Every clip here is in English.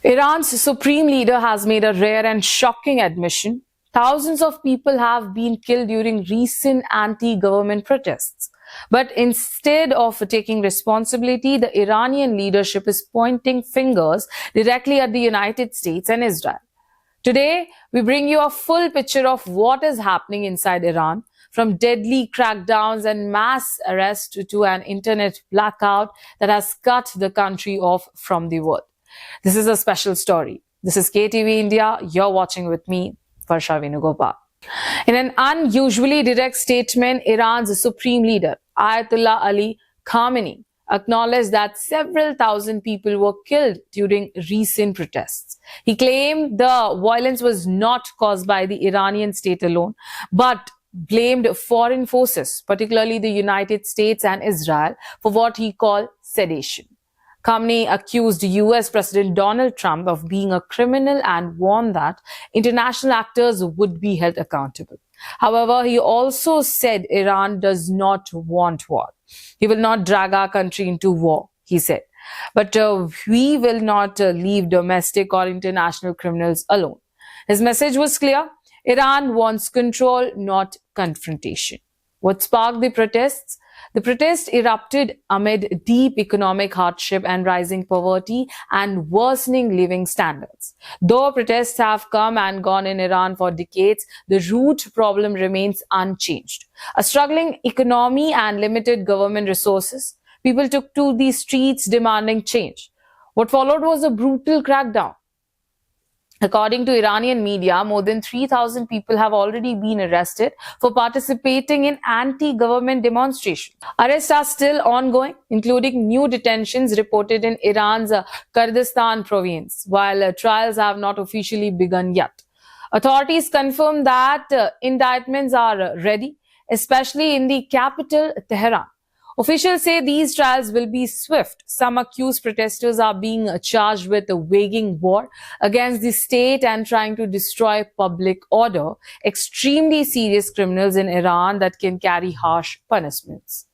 Iran's supreme leader has made a rare and shocking admission. Thousands of people have been killed during recent anti-government protests. But instead of taking responsibility, the Iranian leadership is pointing fingers directly at the United States and Israel. Today, we bring you a full picture of what is happening inside Iran, from deadly crackdowns and mass arrests to an internet blackout that has cut the country off from the world. This is a special story. This is KTV India. You're watching with me, Varsha Venugopal. In an unusually direct statement, Iran's supreme leader, Ayatollah Ali Khamenei, acknowledged that several thousand people were killed during recent protests. He claimed the violence was not caused by the Iranian state alone, but blamed foreign forces, particularly the United States and Israel, for what he called sedition. Khamenei accused US President Donald Trump of being a criminal and warned that international actors would be held accountable. However, he also said Iran does not want war. He will not drag our country into war, he said. But we will not leave domestic or international criminals alone. His message was clear. Iran wants control, not confrontation. What sparked the protests? The protest erupted amid deep economic hardship and rising poverty and worsening living standards. Though protests have come and gone in Iran for decades, the root problem remains unchanged. A struggling economy and limited government resources. People took to the streets demanding change. What followed was a brutal crackdown. According to Iranian media, more than 3,000 people have already been arrested for participating in anti-government demonstrations. Arrests are still ongoing, including new detentions reported in Iran's Kurdistan province, while trials have not officially begun yet. Authorities confirm that indictments are ready, especially in the capital, Tehran. Officials say these trials will be swift. Some accused protesters are being charged with waging war against the state and trying to destroy public order, extremely serious criminals in Iran that can carry harsh punishments.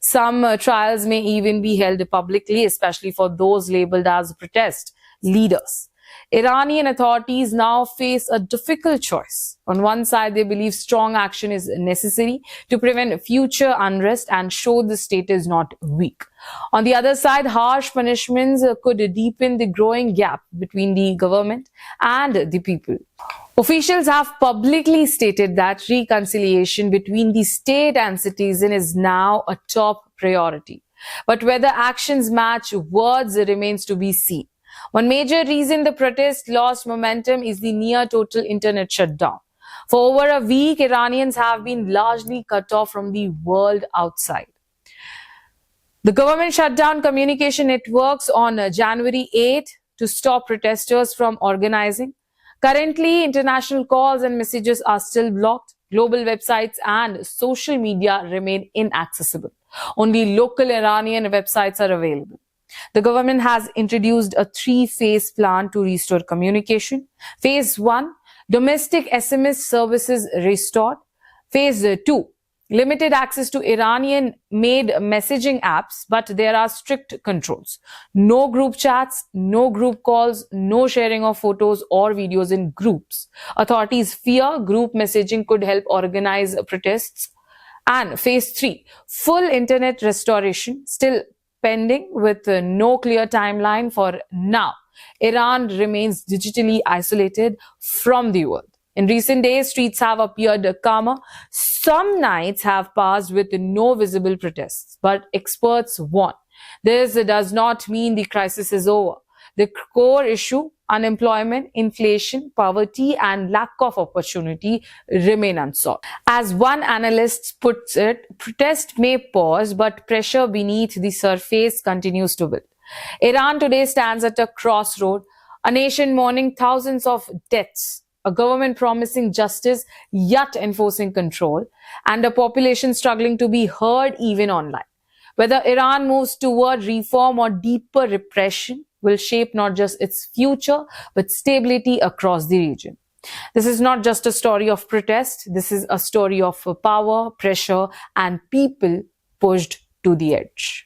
Some trials may even be held publicly, especially for those labeled as protest leaders. Iranian authorities now face a difficult choice. On one side, they believe strong action is necessary to prevent future unrest and show the state is not weak. On the other side, harsh punishments could deepen the growing gap between the government and the people. Officials have publicly stated that reconciliation between the state and citizen is now a top priority. But whether actions match words remains to be seen. One major reason the protest lost momentum is the near total internet shutdown. For over a week, Iranians have been largely cut off from the world outside. The government shut down communication networks on January 8 to stop protesters from organizing. Currently, international calls and messages are still blocked. Global websites and social media remain inaccessible. Only local Iranian websites are available. The government has introduced a three-phase plan to restore communication. Phase 1, domestic SMS services restored. Phase 2, limited access to Iranian-made messaging apps, but there are strict controls. No group chats, no group calls, no sharing of photos or videos in groups. Authorities fear group messaging could help organize protests. And Phase 3, full internet restoration, still pending with no clear timeline for now. Iran remains digitally isolated from the world. In recent days, streets have appeared calmer. Some nights have passed with no visible protests, but experts warn this does not mean the crisis is over. The core issue, unemployment, inflation, poverty, and lack of opportunity remain unsolved. As one analyst puts it, protest may pause, but pressure beneath the surface continues to build. Iran today stands at a crossroad, a nation mourning thousands of deaths, a government promising justice yet enforcing control, and a population struggling to be heard even online. Whether Iran moves toward reform or deeper repression will shape not just its future, but stability across the region. This is not just a story of protest. This is a story of power, pressure, and people pushed to the edge.